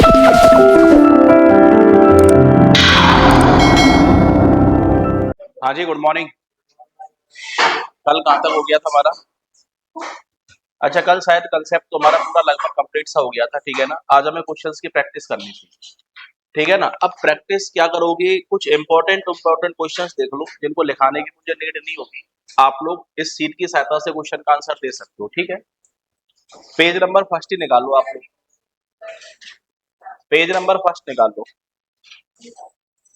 हाँ जी, good morning. कल कहाँ तक हो गया था हमारा? अच्छा, कल शायद कंसेप्ट तो हमारा पूरा लगभग कंप्लीट सा हो गया था, ठीक है ना? आज हमें क्वेश्चंस की प्रैक्टिस करनी थी, ठीक है ना? अब प्रैक्टिस क्या करोगे, कुछ इंपॉर्टेंट इंपॉर्टेंट क्वेश्चंस देख लो जिनको लिखाने की मुझे नीड नहीं होगी। आप लोग इस सीट की सहायता से क्वेश्चन का आंसर दे सकते हो, ठीक है? पेज नंबर फर्स्ट ही निकाल लो आप लोग, पेज नंबर फर्स्ट निकाल लो।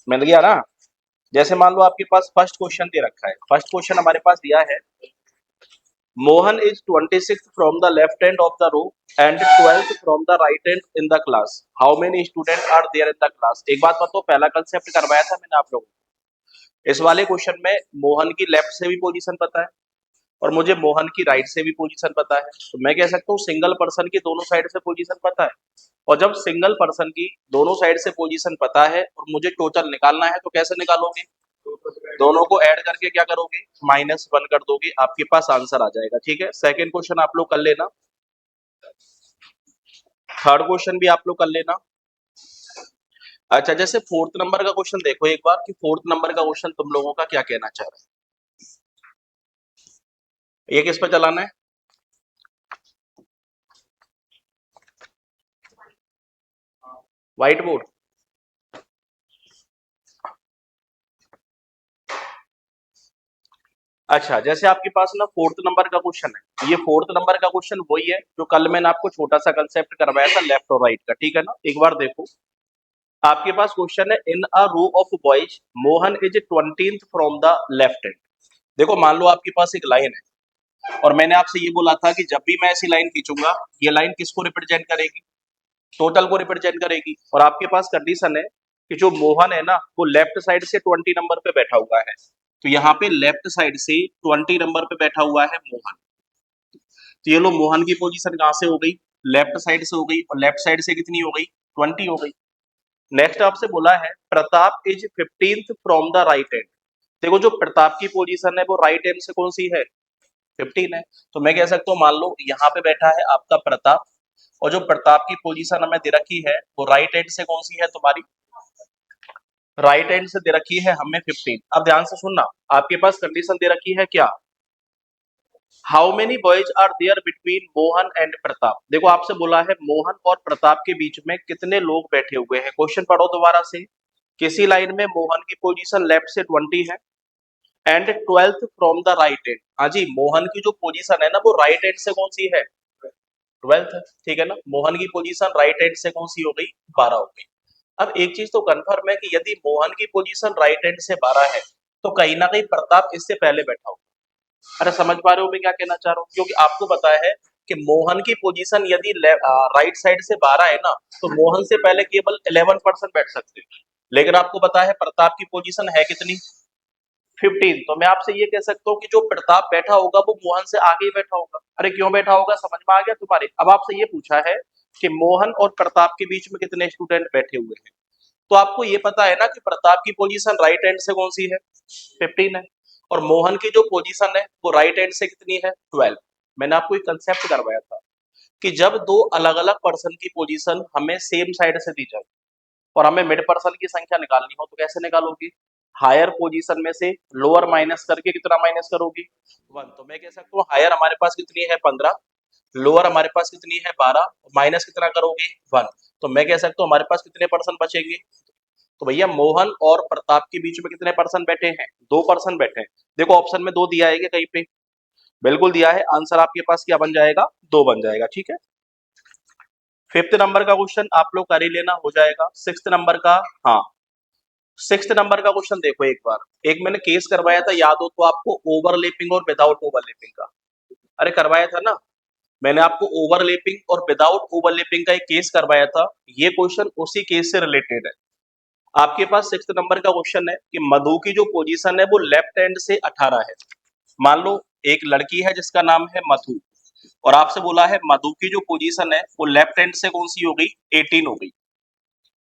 मिल गया ना? जैसे मान लो आपके पास फर्स्ट क्वेश्चन दे रखा है, फर्स्ट क्वेश्चन हमारे पास दिया है, Mohan is 26th from the left end of the row and 12th from the right end in the class. How many students are there in the class? एक बात बताओ, पहला concept करवाया था मैंने आप लोगों को। इस वाले क्वेश्चन में मोहन की लेफ्ट से भी पोजीशन पता है और मुझे मोहन की राइट से भी पोजीशन पता है, तो मैं कह सकता हूँ सिंगल पर्सन की दोनों साइड से पोजीशन पता है। और जब सिंगल पर्सन की दोनों साइड से पोजीशन पता है और मुझे टोटल निकालना है, तो कैसे निकालोगे? दोनों को ऐड करके क्या करोगे? -1 कर दोगे, आपके पास आंसर आ जाएगा, ठीक है? सेकंड क्वेश्चन आप लोग कर लेना, थर्ड क्वेश्चन भी आप लोग कर लेना। अच्छा, जैसे फोर्थ नंबर का क्वेश्चन देखो एक बार, कि फोर्थ नंबर का क्वेश्चन तुम लोगों का क्या कहना चाह रहा है, ये किस पे चलाना है? White board. अच्छा, जैसे आपके पास ना फोर्थ नंबर का क्वेश्चन है, ये फोर्थ नंबर का क्वेश्चन वही है जो कल मैंने आपको छोटा सा कंसेप्ट करवाया था लेफ्ट और राइट का, ठीक है ना? एक बार देखो, आपके पास क्वेश्चन है, in a row of boys Mohan is 20th from the left hand. देखो, मान लो आपके पास एक लाइन है और मैंने आपसे ये बोला था कि जब भी मैं ऐसी लाइन खींचूंगा, ये लाइन किसको रिप्रेजेंट करेगी? टोटल को रिप्रेजेंट करेगी। और आपके पास कंडीशन है कि जो मोहन है ना, वो लेफ्ट साइड से 20 नंबर पे बैठा हुआ है, तो यहाँ पे लेफ्ट साइड से 20 नंबर पे बैठा हुआ है मोहन। तो ये लो, मोहन की पोजीशन कहाँ से हो गई? लेफ्ट साइड से हो गई, और लेफ्ट साइड से कितनी हो गई? 20 हो गई। नेक्स्ट आपसे बोला है, Pratap is 15th from the right hand. देखो, जो प्रताप की पोजीशन है वो राइट हैंड से कौन सी है? 15 है। तो मैं कह सकता हूँ, मान लो यहाँ पे बैठा है आपका प्रताप, और जो प्रताप की पोजीशन हमें दे रखी है वो राइट हैंड से कौन सी है तुम्हारी? राइट हैंड से दे रखी है हमें 15। अब ध्यान से सुनना, आपके पास कंडीशन दे रखी है क्या? How many boys are there between Mohan and Pratap. देखो, आपसे बोला है मोहन और प्रताप के बीच में कितने लोग बैठे हुए हैं। क्वेश्चन पढ़ो दोबारा से, किसी लाइन में मोहन की पोजीशन लेफ्ट से 20 है and 12th from the right hand. हाँ जी, मोहन की जो पोजीशन है ना, वो राइट हैंड से कौन सी है? 12th है, ठीक है ना? मोहन की पोजीशन राइट हैंड से कौन सी हो गई? 12 हो गई। अब एक चीज तो कंफर्म है कि यदि मोहन की पोजीशन राइट हैंड से 12 है, तो कहीं ना कहीं प्रताप इससे पहले बैठा हो। अरे समझ पा रहे हो मैं क्या कहना चाह रहा हूँ? क्योंकि आपको पता है कि मोहन की पोजीशन यदि राइट साइड से 12 है ना, तो मोहन से पहले केवल 11% बैठ सकते हैं। लेकिन आपको पता है प्रताप की पोजीशन है कितनी? 15। तो मैं आपसे ये कह सकता हूँ कि जो प्रताप बैठा होगा वो मोहन से आगे ही बैठा होगा। अरे क्यों बैठा होगा, समझ में आ गया तुम्हारे? अब आपसे ये पूछा है कि मोहन और प्रताप के बीच में कितने स्टूडेंट बैठे हुए हैं, तो आपको ये पता है ना कि प्रताप की पोजीशन राइट हैंड से कौन सी है? 15 है। और मोहन की जो पोजीशन है वो राइट हैंड से कितनी है? 12। मैंने आपको एक कंसेप्ट करवाया था कि जब दो अलग अलग पर्सन की पोजीशन हमें सेम साइड से दी जाए और हमें मिड पर्सन की संख्या निकालनी हो, तो कैसे निकालोगी? हायर पोजीशन में से लोअर माइनस करके कितना माइनस करोगी? 1। तो मैं कह सकता हूँ हायर हमारे पास कितनी है? 15। लोअर हमारे पास कितनी है? 12। माइनस कितना करोगे? 1। तो मैं कह सकता हूँ हमारे पास कितने पर्सन बचेंगे? तो भैया मोहन और प्रताप के बीच में कितने पर्सन बैठे हैं? 2 पर्सन बैठे हैं। देखो, ऑप्शन में 2 दिया है क्या कहीं पे? बिल्कुल दिया है। आंसर आपके पास क्या बन जाएगा? 2 बन जाएगा, ठीक है? फिफ्थ नंबर का क्वेश्चन आप लोग कर ही लेना, हो जाएगा। सिक्स्थ नंबर का, हाँ, सिक्स्थ नंबर का क्वेश्चन देखो एक बार। एक मैंने केस करवाया था, याद हो तो आपको, ओवरलैपिंग और विदाउट ओवरलैपिंग का। अरे करवाया था ना, मैंने आपको ओवरलैपिंग और विदाउट ओवरलैपिंग का एक केस करवाया था। ये क्वेश्चन उसी केस से रिलेटेड है। आपके पास सिक्स्थ नंबर का क्वेश्चन है कि मधु की जो पोजीशन है वो लेफ्ट हैंड से 18 है। मान लो एक लड़की है जिसका नाम है मधु, और आपसे बोला है मधु की जो पोजीशन है वो लेफ्ट हैंड से कौन सी हो गई? 18 हो गई।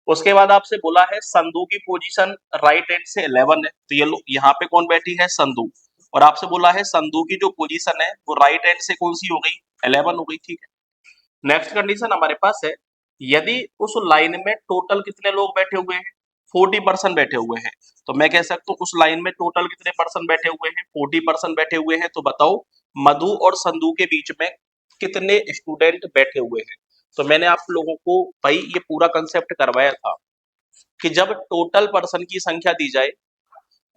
उसके बाद आपसे बोला है संधु की पोजीशन राइट हैंड से 11 है, तो ये लो यहाँ पे कौन बैठी है? संधु। और आपसे बोला है संधु की जो पोजीशन है वो राइट हैंड से कौन सी हो गई? 11 हो गई, ठीक है? नेक्स्ट कंडीशन हमारे पास है, यदि उस लाइन में टोटल कितने लोग बैठे हुए हैं, 40% बैठे हुए हैं, तो मैं कह सकता हूँ उस लाइन में टोटल कितने परसेंट बैठे हुए हैं, 40% बैठे हुए हैं। तो बताओ मधु और संधु के बीच में कितने स्टूडेंट बैठे हुए हैं। तो मैंने आप लोगों को भाई ये पूरा कंसेप्ट करवाया था कि जब टोटल पर्सन की संख्या दी जाए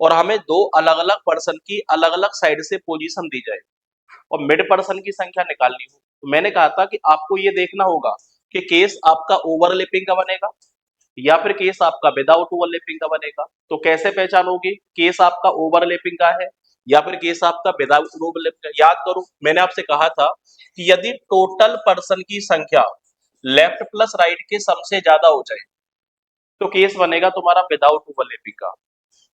और हमें दो अलग अलग पर्सन की अलग अलग साइड से पोजीशन दी जाए और मिड पर्सन की संख्या निकालनी हो, तो मैंने कहा था कि आपको ये देखना होगा कि केस आपका ओवरलैपिंग का बनेगा या फिर केस आपका विदाउट ओवरलैपिंग का बनेगा। तो कैसे पहचानोगे केस आपका ओवरलैपिंग का है या फिर केस आपका विदाउट ओवरलैपिंग का। याद करो मैंने आपसे कहा था कि यदि टोटल पर्सन की संख्या लेफ्ट प्लस राइट के सम से ज्यादा हो जाए तो केस बनेगा तुम्हारा विदाउट ओवरलैपिंग का।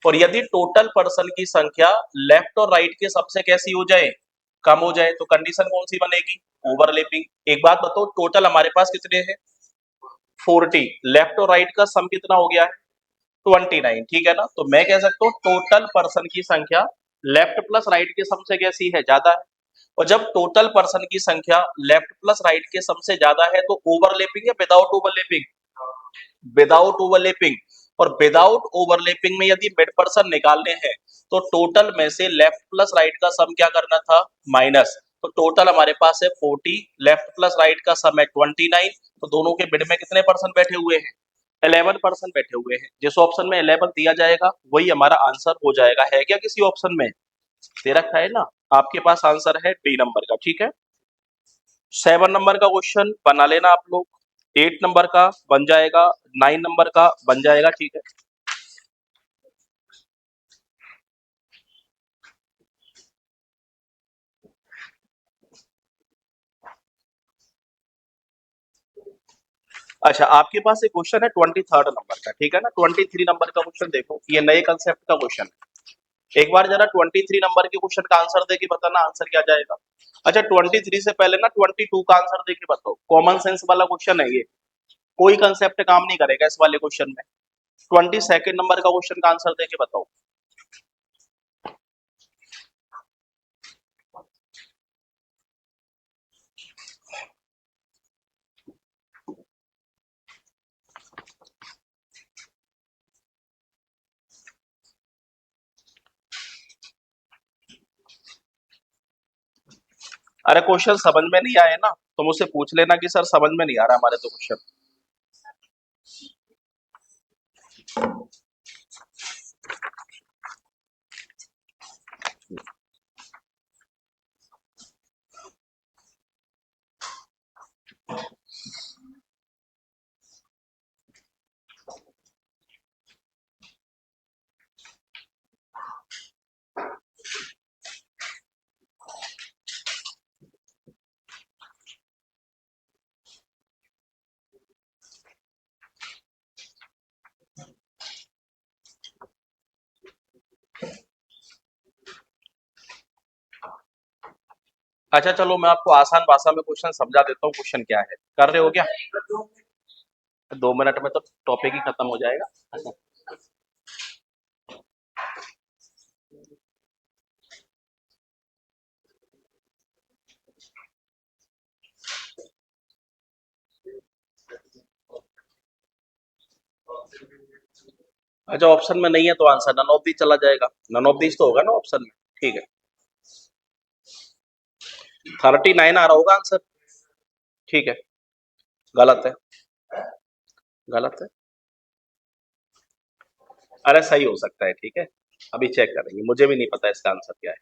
और यदि टोटल पर्सन की संख्या लेफ्ट और राइट के सबसे कैसी हो जाए, कम हो जाए, तो कंडीशन कौन सी बनेगी, ओवरलैपिंग। एक बात बताओ टोटल हमारे पास कितने हैं, 40, लेफ्ट और राइट का सम कितना हो गया है, 29, ठीक है ना। तो मैं कह सकता हूँ टोटल पर्सन की संख्या लेफ्ट प्लस राइट के सम से कैसी है, ज्यादा है। और जब टोटल पर्सन की संख्या लेफ्ट प्लस राइट के सम से ज्यादा है तो ओवरलैपिंग या विदाउट ओवरलैपिंग, विदाउट ओवरलैपिंग। और विदाउट ओवरलैपिंग में यदि मिड पर्सन निकालने हैं तो टोटल में से लेफ्ट प्लस राइट का सम क्या करना था, माइनस। तो टोटल हमारे पास है 40, लेफ्ट प्लस राइट का सम है 29, तो दोनों के मिड में कितने पर्सन बैठे हुए हैं, 11% बैठे हुए हैं। जिस ऑप्शन में 11 दिया जाएगा वही हमारा आंसर हो जाएगा। है क्या किसी ऑप्शन में दे रखा है ना, आपके पास आंसर है डी नंबर का, ठीक है। 7 नंबर का क्वेश्चन बना लेना आप लोग, 8 नंबर का बन जाएगा, 9 नंबर का बन जाएगा, ठीक है। अच्छा आपके पास एक क्वेश्चन है 23 नंबर का, ठीक है ना। 23 नंबर का क्वेश्चन देखो, ये नए कंसेप्ट का क्वेश्चन है। एक बार जरा 23 नंबर के क्वेश्चन का आंसर देके बताना आंसर क्या जाएगा। अच्छा 23 से पहले ना 22 का आंसर देके बताओ, कॉमन सेंस वाला क्वेश्चन है ये, कोई कंसेप्ट काम नहीं करेगा इस वाले क्वेश्चन में। 22 नंबर का क्वेश्चन का आंसर देके बताओ। अरे क्वेश्चन समझ में नहीं आए ना तो मुझसे पूछ लेना कि सर समझ में नहीं आ रहा हमारे तो क्वेश्चन। अच्छा चलो मैं आपको आसान भाषा में क्वेश्चन समझा देता हूँ, क्वेश्चन क्या है, कर रहे हो क्या, 2 मिनट में तो टॉपिक ही खत्म हो जाएगा। अच्छा ऑप्शन में नहीं है तो आंसर नन ऑफ दीज चला जाएगा, नन ऑफ दीज तो होगा ना ऑप्शन में, ठीक है। 39 आ रहा होगा आंसर, ठीक है। गलत है, गलत है। अरे सही हो सकता है, ठीक है, अभी चेक करेंगे, मुझे भी नहीं पता इसका आंसर क्या है।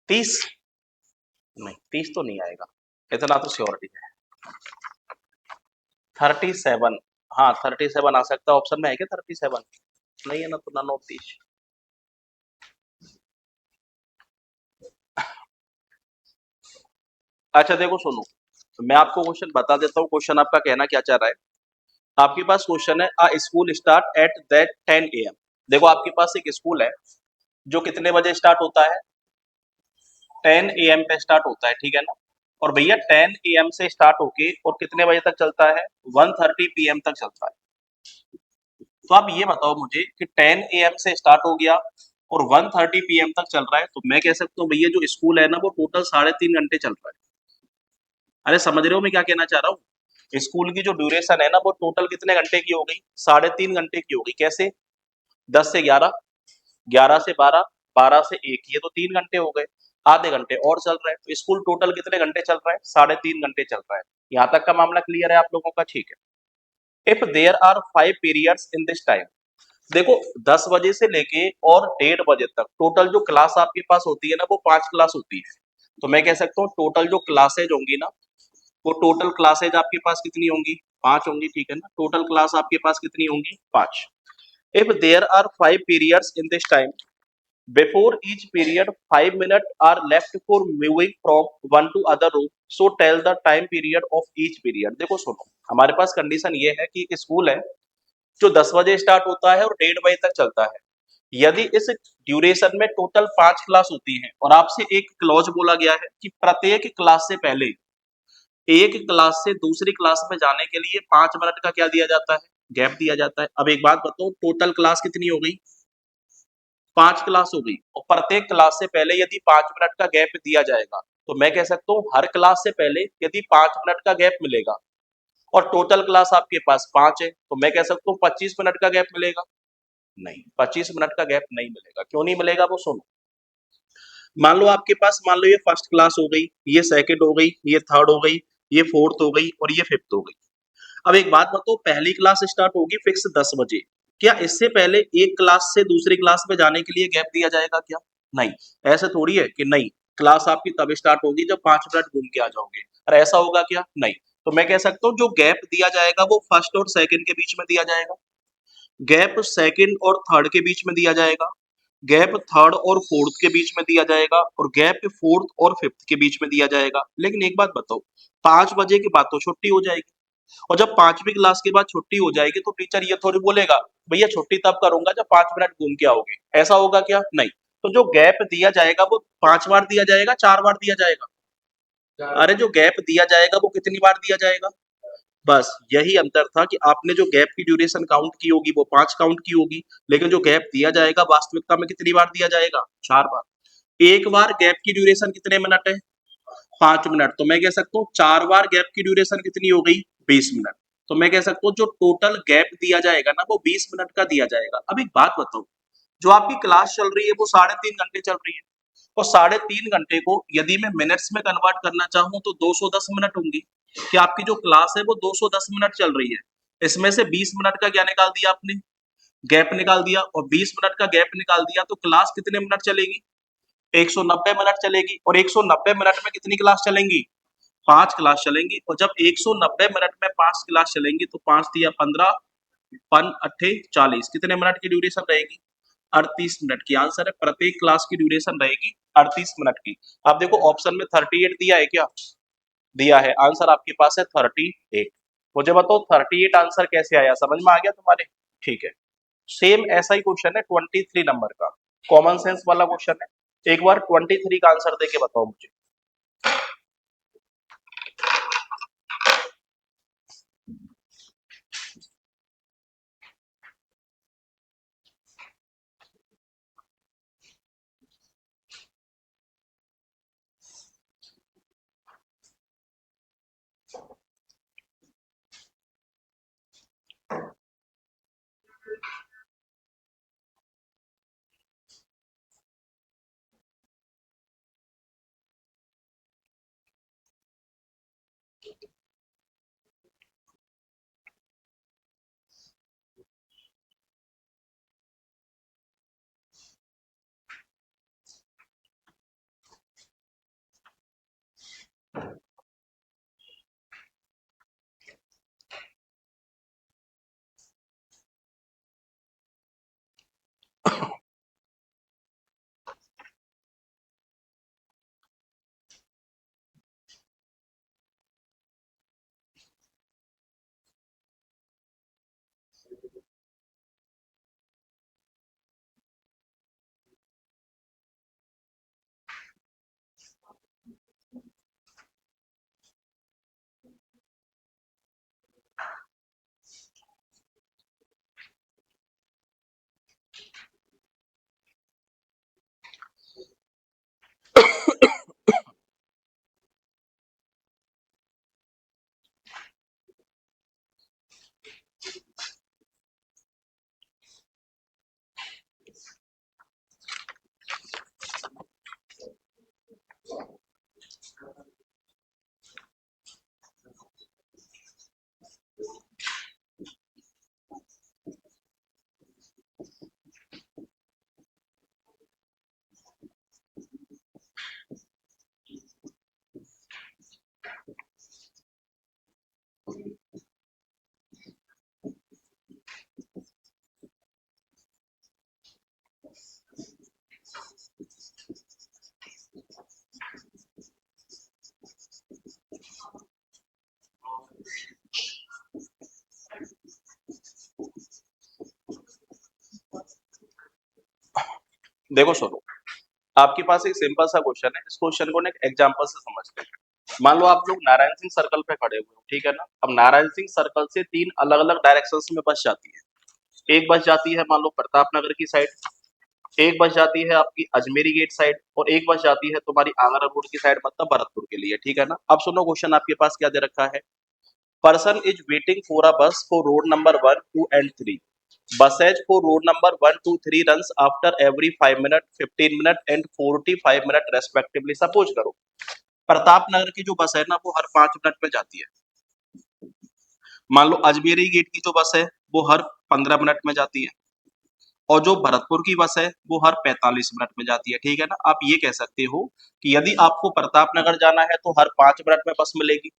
30, नहीं 30 तो नहीं आएगा, इतना तो श्योरिटी है। 37, हाँ 37 आ सकता है, ऑप्शन में है क्या 37, नहीं है ना, तो नन ऑफ दीज। अच्छा देखो सुनो, मैं आपको क्वेश्चन बता देता हूँ, क्वेश्चन आपका कहना क्या चाह रहा है। आपके पास क्वेश्चन है अ school start at that 10 AM। देखो आपके पास एक स्कूल है जो कितने बजे स्टार्ट होता है, 10 AM पे स्टार्ट होता है, ठीक है ना। और भैया 10 AM से स्टार्ट होके और कितने बजे तक चलता है, 1:30 PM तक चलता है। तो आप ये बताओ मुझे कि 10 AM से स्टार्ट हो गया और 1:30 पीएम तक चल रहा है, तो मैं कह सकता हूँ भैया जो स्कूल है ना वो टोटल 3.5 घंटे चल रहा है। अरे समझ रहे हो मैं क्या कहना चाह रहा हूँ? स्कूल की जो ड्यूरेशन है ना वो टोटल कितने घंटे की हो गई? 3.5 घंटे की हो गई। कैसे? 10 से 11, 11 से 12, 12 से 1, ये तो 3 घंटे हो गए। आधे घंटे और चल रहा है, तो स्कूल टोटल कितने घंटे चल रहा है? 3.5 घंटे चल रहा है। यहाँ तक का मामला क्लियर है आप लोगों का? ठीक है। If there are 5 periods in this time, देखो 10 बजे से लेके और 1:30 बजे तक टोटल जो क्लास आपके पास होती है ना वो 5 क्लास होती है। तो मैं कह सकता हूँ टोटल जो क्लासेज होंगी ना, वो टोटल क्लासेज आपके पास कितनी होंगी? 5 होंगी, ठीक है ना? टोटल क्लास आपके पास कितनी होंगी? 5। If there are 5 periods in this time, before each period 5 minute are left for moving from one to other room, so tell the time period of each period. देखो सुनो, हमारे पास कंडीशन ये है कि एक स्कूल है जो 10 बजे स्टार्ट होता है और 1:30 बजे तक चलता है। यदि इस ड्यूरेशन में टोटल 5 क्लास होती हैं और आपसे एक क्लॉज बोला गया है कि प्रत्येक क्लास से पहले एक क्लास से दूसरी क्लास में जाने के लिए 5 मिनट का क्या दिया जाता है? गैप दिया जाता है। अब एक बात बताओ, टोटल क्लास कितनी हो गई? 5 क्लास हो गई, और प्रत्येक क्लास से पहले यदि 5 मिनट का गैप दिया जाएगा, तो मैं कह सकता हूँ हर क्लास से पहले यदि 5 मिनट का गैप मिलेगा और टोटल क्लास आपके पास 5 है, तो मैं कह सकता हूँ 25 मिनट का गैप मिलेगा। नहीं, 25 मिनट का गैप नहीं मिलेगा। क्यों नहीं मिलेगा वो सुनो। मान लो आपके पास, मान लो ये फर्स्ट क्लास हो गई, ये सेकंड हो गई, ये थर्ड हो गई, ये फोर्थ हो गई और ये फिफ्थ हो गई। अब एक बात बताओ, पहली क्लास स्टार्ट होगी फिक्स 10 बजे, क्या इससे पहले एक क्लास से दूसरी क्लास में जाने के लिए गैप दिया जाएगा क्या? नहीं। ऐसे थोड़ी है कि नहीं, क्लास आपकी तब स्टार्ट होगी जब 5 मिनट घूम के आ जाओगे। अरे ऐसा होगा क्या? नहीं। तो मैं कह सकता हूँ जो गैप दिया जाएगा वो फर्स्ट और सेकंड के बीच में दिया जाएगा, गैप सेकंड और थर्ड के बीच में दिया जाएगा, गैप थर्ड और फोर्थ के बीच में दिया जाएगा, और गैप फोर्थ और फिफ्थ के बीच में दिया जाएगा। लेकिन एक बात बताओ, 5 बजे के बाद तो छुट्टी हो जाएगी, और जब 5वीं क्लास के बाद छुट्टी हो जाएगी तो टीचर ये थोड़ी बोलेगा भैया छुट्टी तब करूंगा जब 5 मिनट घूम के आओगे। ऐसा होगा क्या? नहीं। तो जो गैप दिया जाएगा वो 5 बार दिया जाएगा, 4 बार दिया जाएगा? अरे जो गैप दिया जाएगा वो कितनी बार दिया जाएगा? बस यही अंतर था कि आपने जो गैप की ड्यूरेशन काउंट की होगी वो 5 काउंट की होगी, लेकिन जो गैप दिया जाएगा वास्तविकता में कितनी बार दिया जाएगा? 4 बार। एक बार गैप की ड्यूरेशन कितने मिनट है? 5 मिनट। तो मैं कह सकता हूँ 4 बार गैप की ड्यूरेशन कितनी हो गई? 20 मिनट। तो मैं कह सकता हूँ जो टोटल गैप दिया जाएगा ना वो 20 मिनट का दिया जाएगा। अब एक बात बताओ, जो आपकी क्लास चल रही है वो 3.5 घंटे चल रही है, और 3.5 घंटे को यदि मैं मिनट्स में कन्वर्ट करना चाहूँ तो 210 मिनट होंगी। कि आपकी जो क्लास है वो 210 मिनट चल रही है, इसमें से 20 मिनट का क्या निकाल दिया आपने? गैप निकाल दिया, और 20 मिनट का गैप निकाल दिया तो क्लास कितने मिनट चलेगी? 190 मिनट चलेगी, और 190 मिनट में कितनी क्लास चलेंगी? 5 क्लास चलेंगी, और जब 190 मिनट में 5 क्लास चलेंगी तो 5 तिया 15, पन अट्ठे 40, कितने मिनट की ड्यूरेशन रहेगी? 38 मिनट की। आंसर है प्रत्येक क्लास की ड्यूरेशन रहेगी 38 मिनट की। आप देखो ऑप्शन में 38 दिया है क्या? दिया है। आंसर आपके पास है 38। मुझे बताओ 38 आंसर कैसे आया? समझ में आ गया तुम्हारे? ठीक है। सेम ऐसा ही क्वेश्चन है 23 नंबर का, कॉमन सेंस वाला क्वेश्चन है। एक बार 23 का आंसर देके बताओ मुझे। देखो सुनो, आपके पास एक सिंपल सा क्वेश्चन है, इस क्वेश्चन को ना एक एग्जांपल से समझते हैं। मान लो आप लोग नारायण सिंह सर्कल पे खड़े हुए हो, ठीक है ना। अब नारायण सिंह सर्कल से तीन अलग अलग डायरेक्शंस में बस जाती है। एक बस जाती है मान लो प्रताप नगर की साइड, एक बस जाती है आपकी अजमेरी गेट साइड, और एक बस जाती है तुम्हारी आगरा रोड की साइड, मतलब भरतपुर के लिए, ठीक है ना। अब सुनो क्वेश्चन आपके पास क्या दे रखा है। Person is waiting for a bus for road number 1, 2 एंड 3। Buses for road number 1, 2, 3 runs after every 5 minutes, 15 minutes and 45 minutes respectively। Suppose करो प्रताप नगर की जो बस है ना वो हर 5 मिनट में जाती है। मान लो अजमेरी गेट की जो बस है वो हर 15 मिनट में जाती है, और जो भरतपुर की बस है वो हर 45 मिनट में जाती है, ठीक है ना। आप ये कह सकते हो कि यदि आपको प्रताप नगर जाना है तो हर 5 मिनट में बस मिलेगी,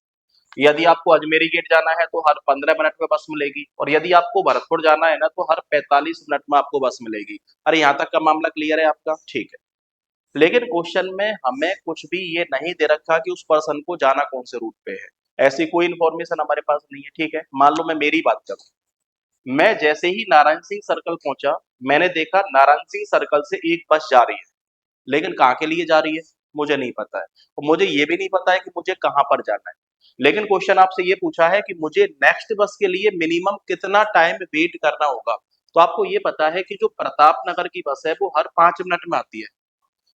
यदि आपको अजमेरी गेट जाना है तो हर 15 मिनट में बस मिलेगी, और यदि आपको भरतपुर जाना है ना तो हर 45 मिनट में आपको बस मिलेगी। अरे यहाँ तक का मामला क्लियर है आपका, ठीक है। लेकिन क्वेश्चन में हमें कुछ भी ये नहीं दे रखा कि उस पर्सन को जाना कौन से रूट पे है। ऐसी कोई इन्फॉर्मेशन हमारे पास नहीं है, ठीक है। मान लो मैं मेरी बात करूं, मैं जैसे ही नारायण सिंह सर्कल पहुंचा, मैंने देखा नारायण सिंह सर्कल से एक बस जा रही है, लेकिन कहाँ के लिए जा रही है मुझे नहीं पता है, और मुझे ये भी नहीं पता है कि मुझे कहाँ पर जाना है। लेकिन क्वेश्चन आपसे ये पूछा है कि मुझे नेक्स्ट बस के लिए मिनिमम कितना टाइम वेट करना होगा। तो आपको ये पता है कि जो प्रताप नगर की बस है वो हर 5 मिनट में आती है।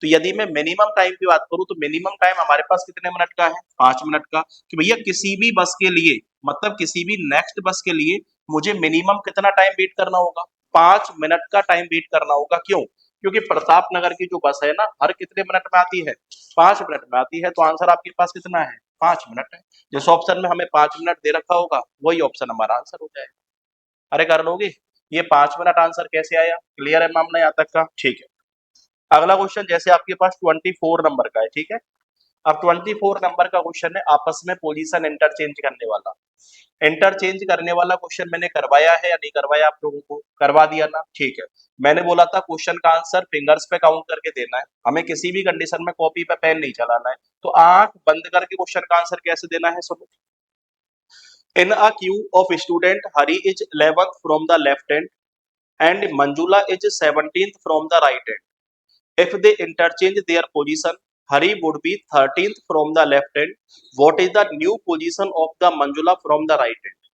तो यदि मैं मिनिमम टाइम की बात करूं तो मिनिमम टाइम हमारे पास कितने मिनट का है, 5 मिनट का। कि भैया किसी भी बस के लिए, मतलब किसी भी नेक्स्ट बस के लिए मुझे मिनिमम कितना टाइम वेट करना होगा, 5 मिनट का टाइम वेट करना होगा। क्यों? क्योंकि प्रताप नगर की जो बस है ना हर कितने मिनट में आती है, 5 मिनट में आती है। तो आंसर आपके पास कितना है, 5 मिनट है। जिस ऑप्शन में हमें 5 मिनट दे रखा होगा वही ऑप्शन हमारा आंसर हो जाएगा। अरे कर लोगे, ये 5 मिनट आंसर कैसे आया? क्लियर है मामला यहाँ तक का, ठीक है। अगला क्वेश्चन जैसे आपके पास 24 नंबर का है, ठीक है। अब 24 नंबर का क्वेश्चन है आपस में पोजीशन इंटरचेंज करने वाला। इंटरचेंज करने वाला क्वेश्चन मैंने करवाया है या नहीं करवाया, आप लोगों को करवा दिया ना, ठीक है। मैंने बोला था क्वेश्चन का आंसर फिंगर्स पे काउंट करके देना है, हमें किसी भी कंडीशन में कॉपी पे पेन नहीं चलाना है। तो आंख बंद करके क्वेश्चन का आंसर कैसे देना है सुनो। In a queue of student Hari is 11th from the left hand and Manjula is 17th from the right hand. If they interchange their position, Hari would be 13th from the left hand. What is the new position of the Manjula from the right hand?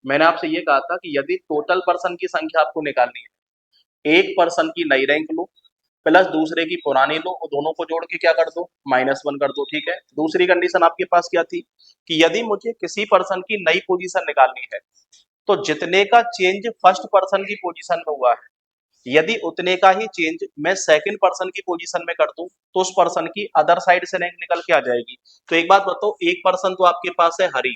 मैंने आपसे ये कहा था कि यदि total person की संख्या आपको निकालनी है, एक पर्सन की नई रैंक लो प्लस दूसरे की पुरानी लो और दोनों को जोड़ के क्या कर दो, -1 कर दो, ठीक है। दूसरी कंडीशन आपके पास क्या थी कि यदि मुझे किसी पर्सन की नई पोजीशन निकालनी है तो जितने का चेंज फर्स्ट पर्सन की पोजीशन में हुआ है, यदि उतने का ही चेंज मैं सेकंड पर्सन की पोजीशन में कर दूं तो उस पर्सन की अदर साइड से रैंक निकल के आ जाएगी। तो एक बात बताओ, एक पर्सन तो आपके पास है हरी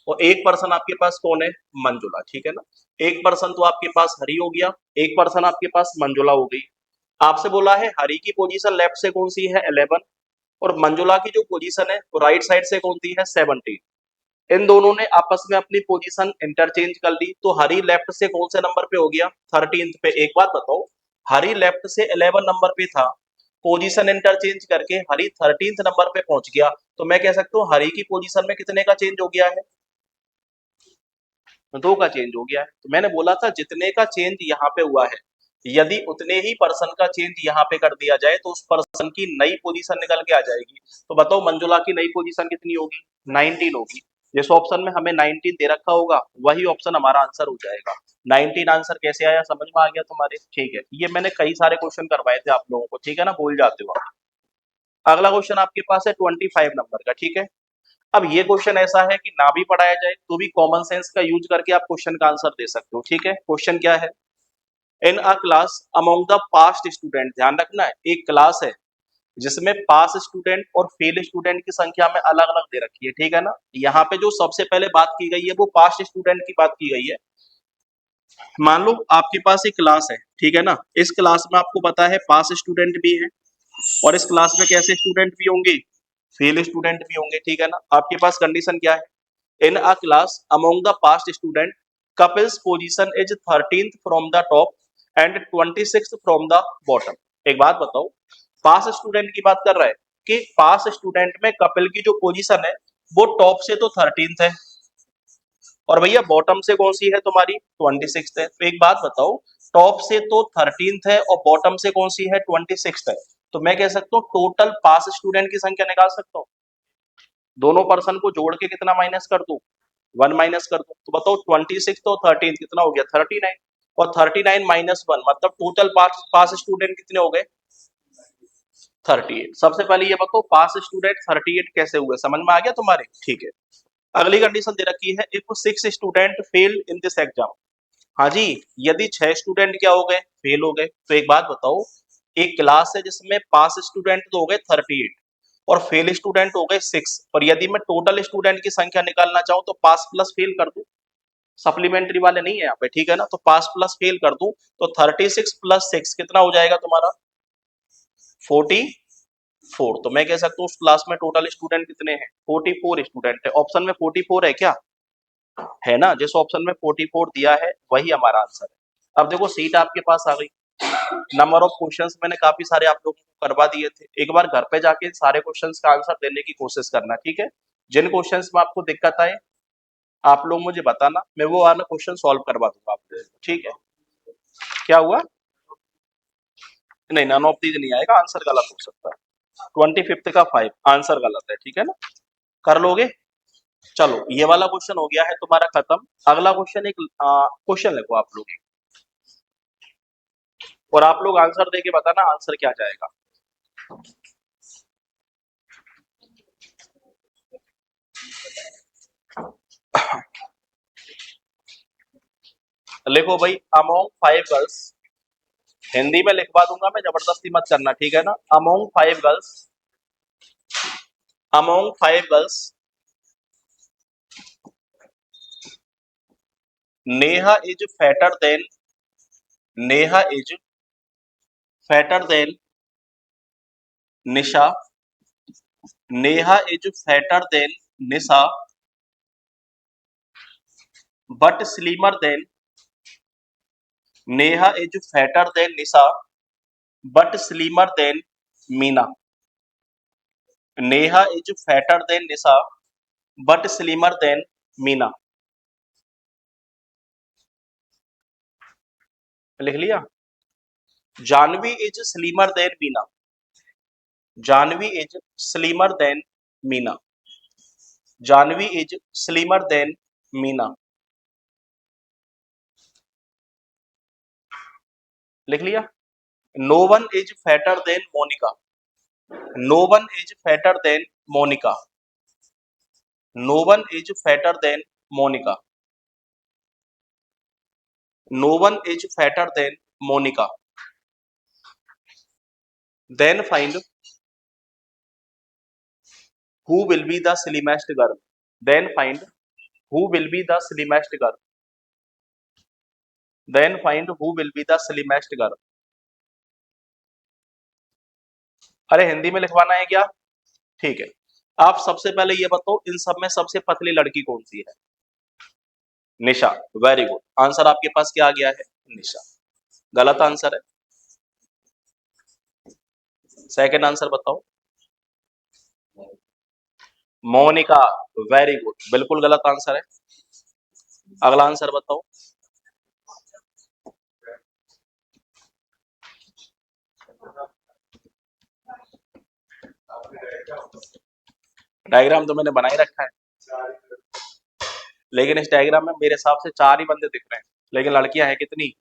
और एक पर्सन आपके पास कौन है, मंजुला, ठीक है ना। एक पर्सन तो आपके पास हरी हो गया, एक पर्सन आपके पास मंजुला हो गई। आपसे बोला है हरी की पोजीशन लेफ्ट से कौन सी है, 11, और मंजुला की जो पोजीशन है वो राइट साइड से कौन सी है, 17। इन दोनों ने आपस में अपनी पोजीशन इंटरचेंज कर ली, तो हरी लेफ्ट से कौन से नंबर पे हो गया, 13th पे। एक बात बताओ, हरी लेफ्ट से 11 नंबर पे था, पोजीशन इंटरचेंज करके हरी 13th नंबर पे पहुंच गया, तो मैं कह सकता हूँ हरी की पोजीशन में कितने का चेंज हो गया है, 2 का चेंज हो गया है। तो मैंने बोला था जितने का चेंज यहाँ पे हुआ है, यदि उतने ही पर्सन का चेंज यहाँ पे कर दिया जाए तो उस पर्सन की नई पोजीशन निकल के आ जाएगी। तो बताओ मंजुला की नई पोजीशन कितनी होगी, 19 होगी। जिस ऑप्शन में हमें 19 दे रखा होगा वही ऑप्शन हमारा आंसर हो जाएगा। 19 आंसर कैसे आया, समझ में आ गया तुम्हारे, ठीक है। ये मैंने कई सारे क्वेश्चन करवाए थे आप लोगों को, ठीक है ना, भूल जाते हो आप। अगला क्वेश्चन आपके पास है 25 नंबर का, ठीक है। अब ये क्वेश्चन ऐसा है कि ना भी पढ़ाया जाए तो भी कॉमन सेंस का यूज करके आप क्वेश्चन का आंसर दे सकते हो, ठीक है। क्वेश्चन क्या है, in a class among the passed student, ध्यान रखना है एक क्लास है जिसमें पास स्टूडेंट और फेल स्टूडेंट की संख्या में अलग अलग दे रखी है, ठीक है ना। यहाँ पे जो सबसे पहले बात की गई है वो पास्ट स्टूडेंट की बात की गई है। मान लो आपके पास एक क्लास है, ठीक है ना, इस क्लास में आपको पता है पास स्टूडेंट भी है और इस क्लास में कैसे स्टूडेंट भी होंगे, फेल स्टूडेंट भी होंगे, ठीक है ना। आपके पास कंडीशन क्या है, in a class among the passed student Kapil's position is 13th from the top and 26th from the bottom. एक बात बताओ, पास स्टूडेंट की बात कर रहा है कि पास स्टूडेंट में कपल की जो पोजीशन है वो टॉप से तो 13th है और भैया बॉटम से कौन सी है तुम्हारी, 26th है। तो एक बात बताओ, टॉप से तो 13th है और बॉटम से कौन सी है 26th है, तो मैं कह सकता हूँ टोटल पास स्टूडेंट की संख्या निकाल सकता हूँ। दोनों पर्सन को जोड़ के कितना माइनस कर दूं, 1 माइनस कर दूं, तो बताओ 26 और 13 कितना हो गया 39, और 39 माइनस 1 मतलब टोटल पास पास स्टूडेंट कितने हो गए 38। सबसे पहले ये बताओ पास स्टूडेंट 38 कैसे हुए, समझ में आ गया तुम्हारे, ठीक है। अगली कंडीशन दे रखी है if 6 student fail in this exam. हाँ जी, यदि 6 स्टूडेंट क्या हो गए फेल हो गए, तो एक बात बताओ, एक क्लास है जिसमें पास स्टूडेंट तो हो गए 38 और फेल स्टूडेंट हो गए 6, और यदि मैं टोटल स्टूडेंट की संख्या निकालना चाहूं तो पास प्लस फेल कर दूं, सप्लीमेंट्री वाले नहीं है यहाँ पे, ठीक है ना, तो पास प्लस फेल कर दूं तो 36 प्लस 6 कितना हो जाएगा तुम्हारा 44। तो मैं कह सकता हूँ उस क्लास में टोटल स्टूडेंट कितने हैं 44 स्टूडेंट है। ऑप्शन में 44 है क्या, है ना, जिस ऑप्शन में 44 दिया है वही हमारा आंसर है। अब देखो सीट आपके पास आ गई, नंबर ऑफ क्वेश्चंस मैंने काफी सारे आप लोगों को करवा दिए थे, एक बार घर पे जाके सारे क्वेश्चंस का आंसर देने की कोशिश करना, ठीक है। जिन क्वेश्चंस में आपको दिक्कत आए आप लोग मुझे बताना, मैं वो वाला क्वेश्चन सॉल्व करवा दूंगा आप लोगों को, ठीक है। क्या हुआ, नहीं नन ऑफ दीज नहीं आएगा, आंसर गलत हो सकता है, 25th का 5 आंसर गलत है, ठीक है ना, कर लोगे। चलो ये वाला क्वेश्चन हो गया है तुम्हारा खत्म। अगला क्वेश्चन एक क्वेश्चन लिखो आप लोग, और आप लोग आंसर देके बताना आंसर क्या जाएगा। लिखो भाई, अमोंग 5 गर्ल्स, हिंदी में लिखवा दूंगा मैं, जबरदस्ती मत करना, ठीक है ना। Among 5 girls, among 5 girls Neha is fatter than, Neha is fatter than Nisha, Neha is fatter than Nisha but slimmer than, Neha is fatter than Nisha but slimmer than Meena, Neha is fatter than Nisha but slimmer than Meena. लिख लिया, Janvi is slimmer than Meena, Janvi is slimmer than Meena, Janvi is slimmer than Meena. लिख लिया, no one is fatter than Monica, no one is fatter than Monica, no one is fatter than Monica, no one is fatter than Monica. Then find who will be the slimmest girl, then find who will be the slimmest girl, then find who will be the slimmest girl। अरे हिंदी में लिखवाना है क्या, ठीक है। आप सबसे पहले ये बताओ इन सब में सबसे पतली लड़की कौन सी है, निशा, वेरी गुड, आंसर आपके पास क्या आ गया है निशा, गलत आंसर है। सेकंड आंसर बताओ, मोनिका, वेरी गुड, बिल्कुल गलत आंसर है। अगला आंसर बताओ, डायग्राम तो मैंने बना ही रखा है, लेकिन इस डायग्राम में मेरे हिसाब से 4 ही बंदे दिख रहे हैं, लेकिन लड़कियां हैं कितनी,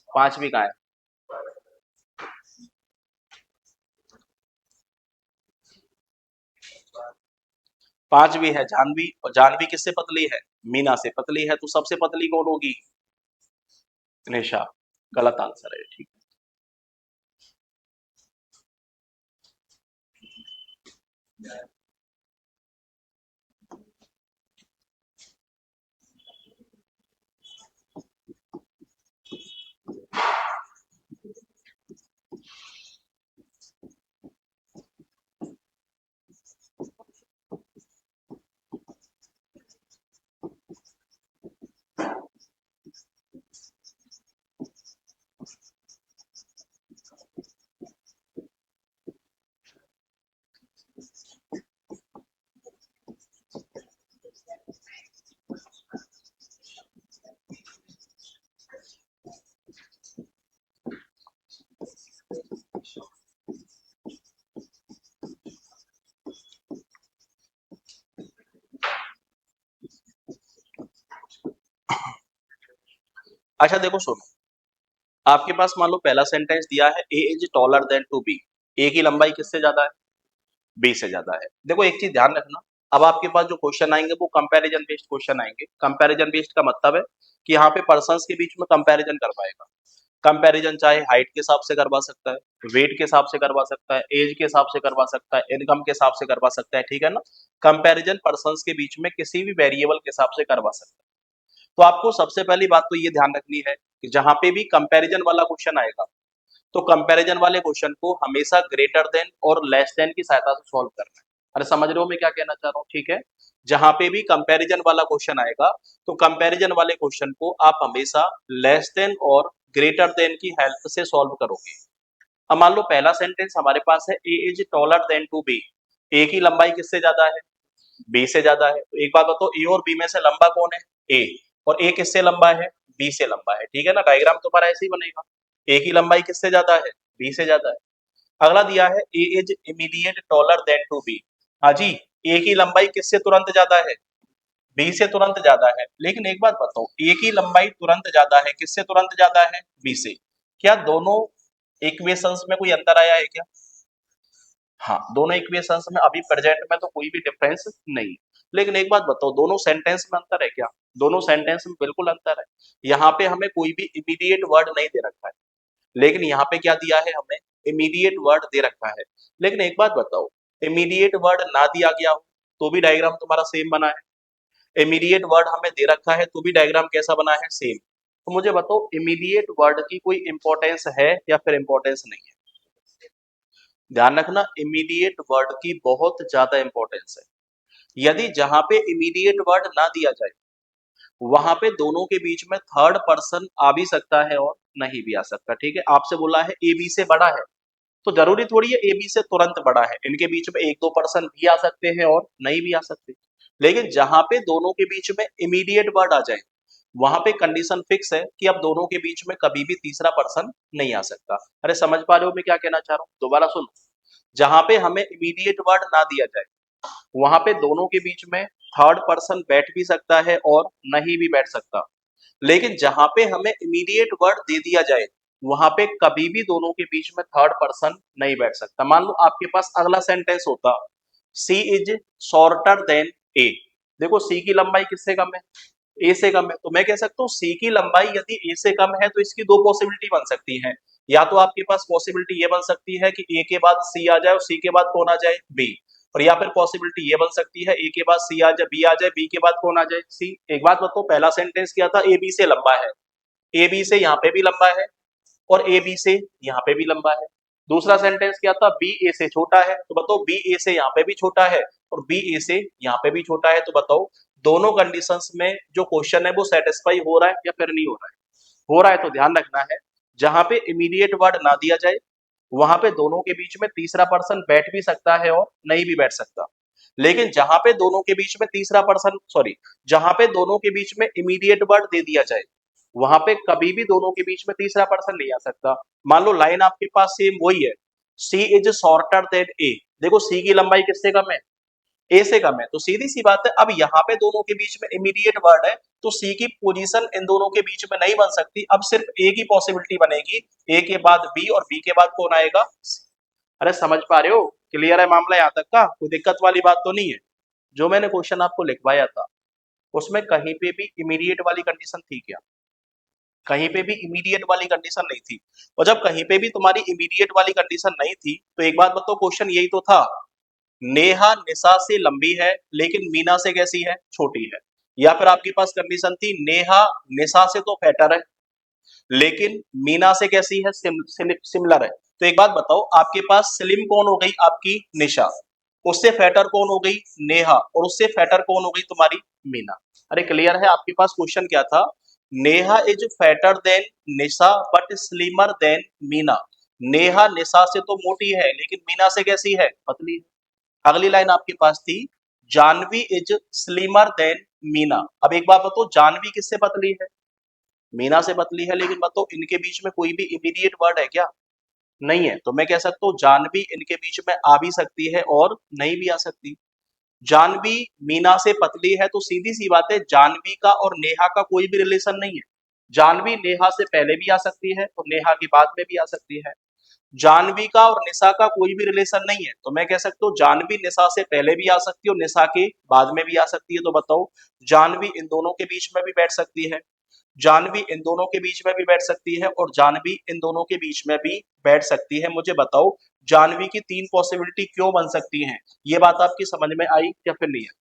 5 भी कहाँ है। 5 भी है, जानवी, और जानवी किससे पतली है, मीना से पतली है, तो सबसे पतली कौन होगी, निशा, गलत आंसर है, ठीक। अच्छा देखो सुनो, आपके पास मान लो पहला सेंटेंस दिया है A is taller than to B. A की लंबाई किससे ज्यादा है? बी से ज्यादा है। देखो एक चीज ध्यान रखना, अब आपके पास जो क्वेश्चन आएंगे वो कंपैरिजन बेस्ड क्वेश्चन आएंगे। कंपैरिजन बेस्ड का मतलब है कि यहाँ पे पर्सन्स के बीच में कंपैरिजन करवाएगा। कंपैरिजन चाहे हाइट के हिसाब से करवा सकता है, वेट के हिसाब से करवा सकता है, एज के हिसाब से करवा सकता है, इनकम के हिसाब से करवा सकता है, ठीक है ना। कंपैरिजन पर्सन्स के बीच में किसी भी वेरिएबल के हिसाब से करवा सकता है। तो आपको सबसे पहली बात तो ये ध्यान रखनी है कि जहां पे भी कंपैरिजन वाला क्वेश्चन आएगा तो कंपैरिजन वाले क्वेश्चन को हमेशा ग्रेटर देन और लेस देन की सहायता से सॉल्व करना है। अरे समझ रहे हो मैं क्या कहना चाह रहा हूँ, ठीक है। जहां पे भी कंपैरिजन वाला क्वेश्चन आएगा तो कंपैरिजन वाले क्वेश्चन को आप हमेशा लेस देन और ग्रेटर देन की हेल्प से सॉल्व करोगे। अब मान लो पहला सेंटेंस हमारे पास है A is taller than to B. A की लंबाई किससे ज्यादा है? बी से ज्यादा है। तो एक बात बताओ, ए और बी में से लंबा कौन है? ए। और ए किससे लंबा है? बी से लंबा है, ठीक है ना। डायग्राम तुम्हारा ऐसे ही बनेगा। ए की लंबाई किससे ज्यादा है? बी से ज्यादा है। अगला दिया है A is immediate taller than to B. हाँ जी, ए की लंबाई किससे तुरंत ज्यादा है? बी से तुरंत ज्यादा है। लेकिन एक बात बताओ, ए की लंबाई तुरंत ज्यादा है, किससे तुरंत ज्यादा है? बी से। क्या दोनों इक्वेशंस में कोई अंतर आया है क्या? हाँ, दोनों इक्वेशंस में अभी प्रेजेंट में तो कोई भी डिफरेंस नहीं। लेकिन एक बात बताओ, दोनों सेंटेंस में अंतर है क्या? दोनों सेंटेंस में बिल्कुल अंतर है। यहाँ पे हमें कोई भी इमीडिएट वर्ड नहीं दे रखा है, लेकिन यहाँ पे क्या दिया है हमें? इमीडिएट वर्ड दे रखा है। लेकिन एक बात बताओ, इमीडिएट वर्ड ना दिया गया हो तो भी डायग्राम तुम्हारा सेम बना है। इमीडिएट वर्ड हमें दे रखा है तो भी डायग्राम कैसा बना है? सेम। तो मुझे बताओ, इमीडिएट वर्ड की कोई इंपॉर्टेंस है या फिर इंपॉर्टेंस नहीं है? ध्यान रखना, इमीडिएट वर्ड की बहुत ज्यादा इंपॉर्टेंस है। यदि जहां पे इमीडिएट वर्ड ना दिया जाए वहां पे दोनों के बीच में थर्ड पर्सन आ भी सकता है और नहीं भी आ सकता, ठीक है। आपसे बोला है ए बी से बड़ा है, तो जरूरी थोड़ी है ए बी से तुरंत बड़ा है। इनके बीच में एक दो पर्सन भी आ सकते हैं और नहीं भी आ सकते। लेकिन जहां पे दोनों के बीच में इमीडिएट वर्ड आ जाए वहां पे कंडीशन फिक्स है कि अब दोनों के बीच में कभी भी तीसरा पर्सन नहीं आ सकता। अरे समझ पा रहे हो मैं क्या कहना चाह रहा हूँ? दोबारा सुनो, जहां पे हमें इमीडिएट वर्ड ना दिया जाए वहां पे दोनों के बीच में थर्ड पर्सन बैठ भी सकता है और नहीं भी बैठ सकता। लेकिन जहां पे हमें इमीडिएट वर्ड दे दिया जाए वहां पे कभी भी दोनों के बीच में थर्ड पर्सन नहीं बैठ सकता। मान लो आपके पास अगला सेंटेंस होता सी इज शॉर्टर देन ए। देखो सी की लंबाई किससे कम है? ए से कम है। तो मैं कह सकता हूँ सी की लंबाई यदि ए से कम है तो इसकी दो पॉसिबिलिटी बन सकती हैं। या तो आपके पास पॉसिबिलिटी ये बन सकती है कि ए के बाद सी आ जाए और सी के बाद कौन आ जाए? बी। और या फिर पॉसिबिलिटी ये बन सकती है ए के बाद सी आ जाए, बी आ जाए, बी के बाद कौन आ जाए? सी। एक बात बताओ, पहला सेंटेंस क्या था? ए बी से लंबा है। ए बी से यहाँ पे भी लंबा है और ए बी से यहाँ पे भी लंबा है। दूसरा सेंटेंस क्या था? बी ए से छोटा है। तो बताओ बी ए से यहाँ पे भी छोटा है और बी ए से यहाँ पे भी छोटा है। तो बताओ दोनों कंडीशंस में जो क्वेश्चन है वो सेटिस्फाई हो रहा है या फिर नहीं हो रहा है? हो रहा है। तो ध्यान रखना है, जहां पे इमीडिएट वर्ड ना दिया जाए वहां पे दोनों के बीच में तीसरा पर्सन बैठ भी सकता है और नहीं भी बैठ सकता। लेकिन जहां पे दोनों के बीच में तीसरा पर्सन सॉरी जहां पे दोनों के बीच में इमीडिएट वर्ड दे दिया जाए वहां पे कभी भी दोनों के बीच में तीसरा पर्सन नहीं आ सकता। मान लो लाइन आपके पास सेम वही है, सी इज शॉर्टर देन ए। देखो सी की लंबाई किससे कम है? ए से कम है। तो सीधी सी बात है, अब यहाँ पे दोनों के बीच में इमीडिएट वर्ड है तो सी की पोजीशन इन दोनों के बीच में नहीं बन सकती। अब सिर्फ ए की पॉसिबिलिटी बनेगी, ए के बाद बी और बी के बाद कौन आएगा? C। अरे समझ पा रहे हो? क्लियर है मामला यहाँ तक का? कोई दिक्कत वाली बात तो नहीं है? जो मैंने क्वेश्चन आपको लिखवाया था उसमें कहीं पे भी इमीडिएट वाली कंडीशन थी क्या? कहीं पे भी इमीडिएट वाली कंडीशन नहीं थी। और जब कहीं पे भी तुम्हारी इमीडिएट वाली कंडीशन नहीं थी तो एक बात बताओ, क्वेश्चन यही तो था, नेहा निशा से लंबी है लेकिन मीना से कैसी है? छोटी है। या फिर आपके पास कंडीशन थी नेहा निशा से तो फैटर है लेकिन मीना से कैसी है? सिमिलर है। तो एक बात बताओ, आपके पास स्लिम कौन हो गई? आपकी निशा। उससे फैटर कौन हो गई? नेहा। और उससे फैटर कौन हो गई? तुम्हारी मीना। अरे क्लियर है? आपके पास क्वेश्चन क्या था? Neha is fatter than Nisha but slimmer than Meena. Neha Nisha से तो मोटी है लेकिन मीना से कैसी है? पतली है। अगली लाइन आपके पास थी Jahnvi is slimmer than Meena. अब एक बात बताओ, जानवी किससे पतली है? मीना से पतली है। लेकिन बताओ इनके बीच में कोई भी इमीडिएट वर्ड है क्या? नहीं है। तो मैं कह सकता हूँ जानवी इनके बीच में आ भी सकती है और नहीं भी आ सकती। जानवी मीना से पतली है तो सीधी सी बात है जानवी का और नेहा का कोई भी रिलेशन नहीं है। जानवी नेहा से पहले भी आ सकती है और नेहा के बाद में भी आ सकती है। जानवी का और निशा का कोई भी रिलेशन नहीं है, तो मैं कह सकता हूँ जानवी निशा से पहले भी आ सकती है और निशा के बाद में भी आ सकती है। तो बताओ, जानवी इन दोनों के बीच में भी बैठ सकती है, जानवी इन दोनों के बीच में भी बैठ सकती है और जानवी इन दोनों के बीच में भी बैठ सकती है। मुझे बताओ, जानवी की 3 पॉसिबिलिटी क्यों बन सकती हैं? ये बात आपकी समझ में आई या फिर नहीं है?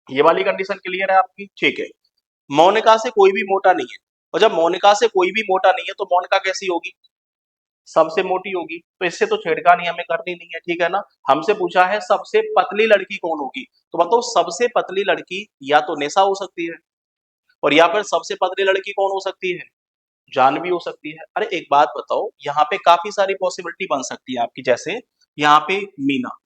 ये वाली कंडीशन क्लियर है आपकी? ठीक है। मोनिका से कोई भी मोटा नहीं है, और जब मोनिका से कोई भी मोटा नहीं है तो मोनिका कैसी होगी? सबसे मोटी होगी। तो इससे तो छेड़खानी हमें करनी नहीं है, ठीक है ना? हमसे पूछा है सबसे पतली लड़की कौन होगी, तो बताओ सबसे पतली लड़की या तो निशा हो सकती है, और या फिर सबसे पतली लड़की कौन हो सकती है? जानवी हो सकती है। अरे एक बात बताओ, यहाँ पे काफी सारी पॉसिबिलिटी बन सकती है आपकी, जैसे यहाँ पे मीना,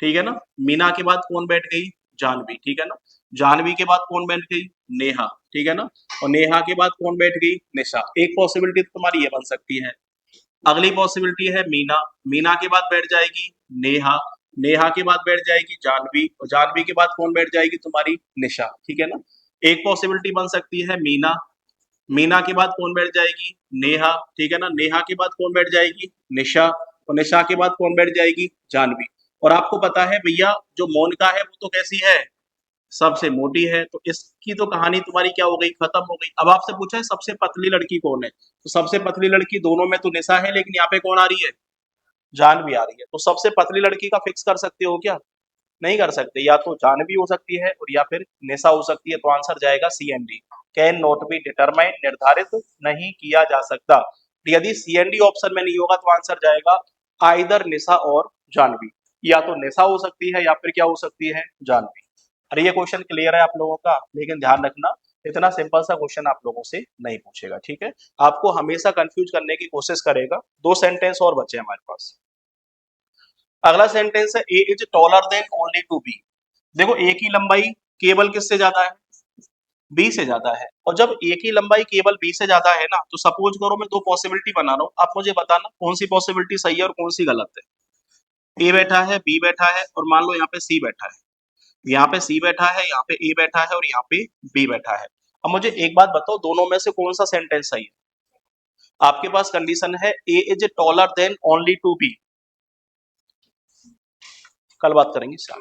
ठीक है ना? मीना के बाद कौन बैठ गई? जानवी, ठीक है ना? जानवी के बाद कौन बैठ गई? नेहा, ठीक है ना? और नेहा के बाद कौन बैठ गई? निशा। एक पॉसिबिलिटी तो तुम्हारी ये बन सकती है। अगली पॉसिबिलिटी है मीना, मीना के बाद बैठ जाएगी नेहा, नेहा के बाद बैठ जाएगी जानवी, और जानवी के बाद कौन बैठ जाएगी तुम्हारी? निशा, ठीक है ना? एक पॉसिबिलिटी बन सकती है मीना, मीना के बाद कौन बैठ जाएगी? नेहा, ठीक है ना? नेहा के बाद कौन बैठ जाएगी? निशा, और निशा के बाद कौन बैठ जाएगी? जानवी। और आपको पता है भैया, जो मोनिका है वो तो कैसी है? सबसे मोटी है। तो इसकी तो कहानी तुम्हारी क्या हो गई? खत्म हो गई। अब आपसे पूछा है सबसे पतली लड़की कौन है, तो सबसे पतली लड़की दोनों में तो निशा है, लेकिन यहाँ पे कौन आ रही है? जानवी आ रही है। तो सबसे पतली लड़की का फिक्स कर सकते हो क्या? नहीं कर सकते। या तो जानवी हो सकती है और या फिर निशा हो सकती है। तो आंसर जाएगा C and D, can not be determine, निर्धारित नहीं किया जा सकता। तो यदि सी एंड डी ऑप्शन में नहीं होगा तो आंसर जाएगा आइदर निशा और जानवी। या तो निशा हो सकती है या फिर क्या हो सकती है? जानवी। अरे ये क्वेश्चन क्लियर है आप लोगों का? लेकिन ध्यान रखना, इतना सिंपल सा क्वेश्चन आप लोगों से नहीं पूछेगा, ठीक है? आपको हमेशा कंफ्यूज करने की कोशिश करेगा। 2 सेंटेंस और बचे हमारे पास। अगला सेंटेंस है A is taller than only to B. देखो, ए की लंबाई केवल किससे ज्यादा है? बी से ज्यादा है। और जब ए की लंबाई केवल बी से ज्यादा है ना, तो सपोज करो मैं 2 पॉसिबिलिटी बना रहा हूँ, आप मुझे बताना कौन सी पॉसिबिलिटी सही है और कौन सी गलत है। ए बैठा है, बी बैठा है, और मान लो यहाँ पे सी बैठा है। यहाँ पे सी बैठा है, यहाँ पे ए बैठा है और यहाँ पे बी बैठा है। अब मुझे एक बात बताओ, दोनों में से कौन सा सेंटेंस सही है? आपके पास कंडीशन है A is taller than only to B. कल बात करेंगे इसका।